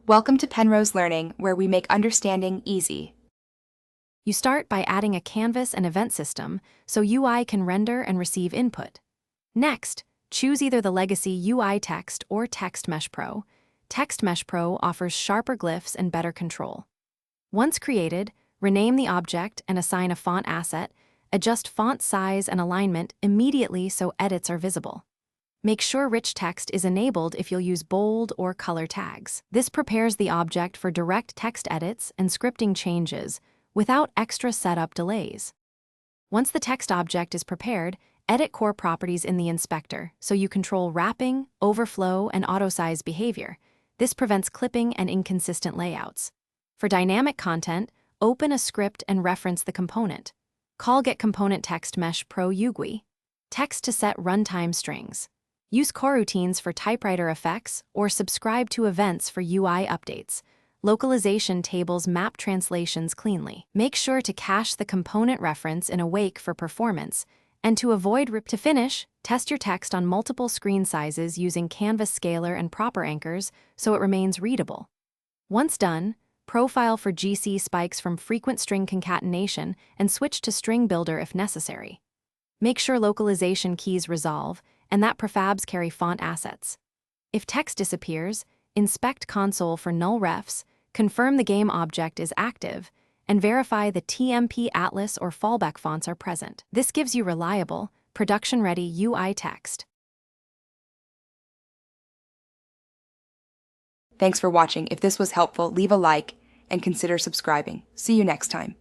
Welcome to Penrose Learning, where we make understanding easy. You start by adding a canvas and event system so UI can render and receive input. Next, choose either the legacy UI text or TextMeshPro. TextMeshPro offers sharper glyphs and better control. Once created, rename the object and assign a font asset. Adjust font size and alignment immediately so edits are visible. Make sure rich text is enabled if you'll use bold or color tags. This prepares the object for direct text edits and scripting changes without extra setup delays. Once the text object is prepared, edit core properties in the inspector so you control wrapping, overflow, and auto-size behavior. This prevents clipping and inconsistent layouts. For dynamic content, open a script and reference the component. Call getComponent TextMeshPro UGUI. Text to set runtime strings. Use coroutines for typewriter effects or subscribe to events for UI updates. Localization tables map translations cleanly. Make sure to cache the component reference in Awake for performance, and to avoid rip to finish, test your text on multiple screen sizes using Canvas scaler and proper anchors so it remains readable. Once done, profile for GC spikes from frequent string concatenation and switch to string builder if necessary. Make sure localization keys resolve and that prefabs carry font assets. If text disappears, inspect console for null refs, confirm the game object is active, and verify the TMP atlas or fallback fonts are present. This gives you reliable, production-ready UI text. Thanks for watching. If this was helpful, leave a like and consider subscribing. See you next time.